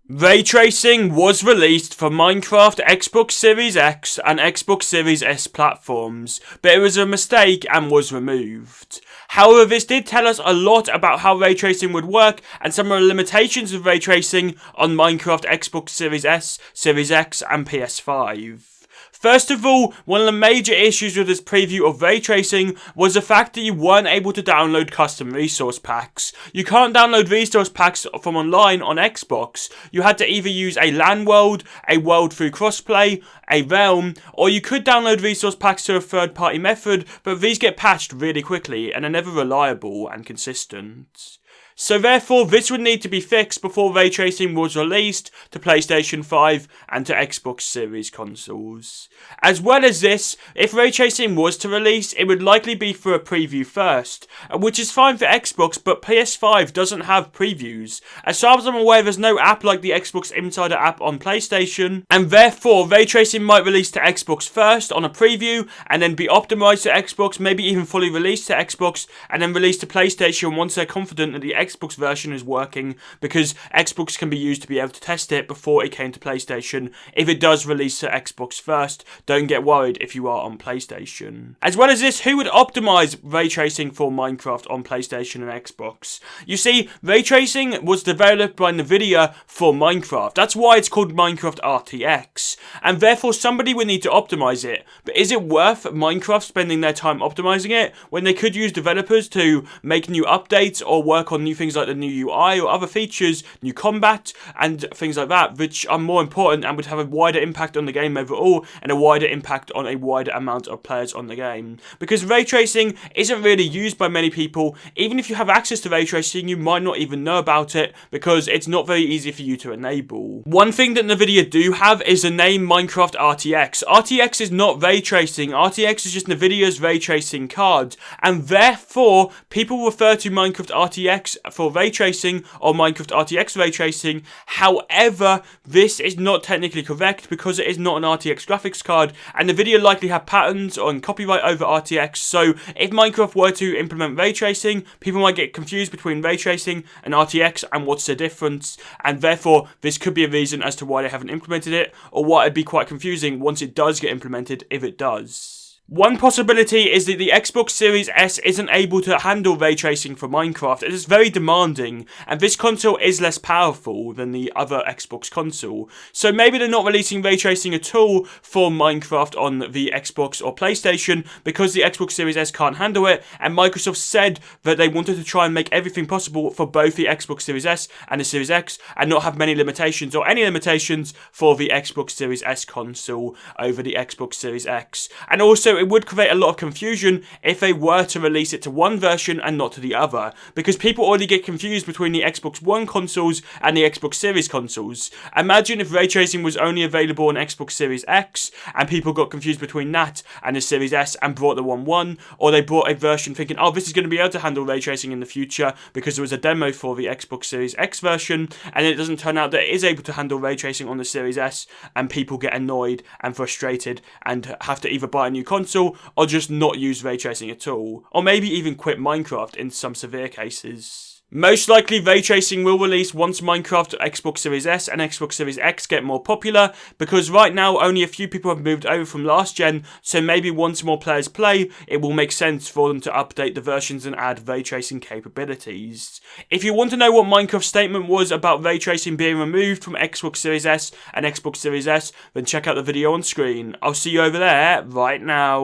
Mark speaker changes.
Speaker 1: Raytracing was released for Minecraft Xbox Series X and Xbox Series S platforms, but it was a mistake and was removed. However, this did tell us a lot about how Raytracing would work and some of the limitations of Raytracing on Minecraft Xbox Series S, Series X and PS5. First of all, one of the major issues with this preview of Raytracing was the fact that you weren't able to download custom resource packs. You can't download resource packs from online on Xbox. You had to either use a LAN world, a world through crossplay, a realm, or you could download resource packs through a third-party method, but these get patched really quickly and are never reliable and consistent. So therefore, this would need to be fixed before Raytracing was released to PlayStation 5 and to Xbox Series consoles. As well as this, if Raytracing was to release, it would likely be for a preview first, which is fine for Xbox, but PS5 doesn't have previews. As far as I'm aware, there's no app like the Xbox Insider app on PlayStation, and therefore Raytracing might release to Xbox first on a preview, and then be optimized to Xbox, maybe even fully released to Xbox, and then released to PlayStation once they're confident that the Xbox version is working, because Xbox can be used to be able to test it before it came to PlayStation. If it does release to Xbox first, don't get worried if you are on PlayStation. As well as this, who would optimize Raytracing for Minecraft on PlayStation and Xbox? You see, Raytracing was developed by Nvidia for Minecraft. That's why it's called Minecraft RTX, and therefore somebody would need to optimize it. But is it worth Minecraft spending their time optimizing it when they could use developers to make new updates or work on new things like the new UI or other features, new combat and things like that, which are more important and would have a wider impact on the game overall and a wider impact on a wider amount of players on the game? Because Raytracing isn't really used by many people. Even if you have access to Raytracing, you might not even know about it because it's not very easy for you to enable. One thing that Nvidia do have is the name Minecraft RTX. RTX is not Raytracing. RTX is just Nvidia's Raytracing card, and therefore people refer to Minecraft RTX for Raytracing or Minecraft RTX Raytracing. However, this is not technically correct because it is not an RTX graphics card, and Nvidia likely have patents on copyright over RTX, so if Minecraft were to implement Raytracing, people might get confused between Raytracing and RTX and what's the difference, and therefore this could be a reason as to why they haven't implemented it, or why it'd be quite confusing once it does get implemented, if it does. One possibility is that the Xbox Series S isn't able to handle Raytracing for Minecraft. It is very demanding, and this console is less powerful than the other Xbox console. So maybe they're not releasing Raytracing at all for Minecraft on the Xbox or PlayStation because the Xbox Series S can't handle it, and Microsoft said that they wanted to try and make everything possible for both the Xbox Series S and the Series X and not have many limitations or any limitations for the Xbox Series S console over the Xbox Series X. And also, it would create a lot of confusion if they were to release it to one version and not to the other, because people already get confused between the Xbox One consoles and the Xbox Series consoles. Imagine if Raytracing was only available on Xbox Series X and people got confused between that and the Series S and brought the one, or they brought a version thinking, oh, this is going to be able to handle Raytracing in the future because there was a demo for the Xbox Series X version, and it doesn't turn out that it is able to handle Raytracing on the Series S, and people get annoyed and frustrated and have to either buy a new console or just not use Raytracing at all, or maybe even quit Minecraft in some severe cases. Most likely Raytracing will release once Minecraft Xbox Series S and Xbox Series X get more popular, because right now only a few people have moved over from last gen, so maybe once more players play, it will make sense for them to update the versions and add Raytracing capabilities. If you want to know what Minecraft's statement was about Raytracing being removed from Xbox Series S and Xbox Series S, then check out the video on screen. I'll see you over there right now.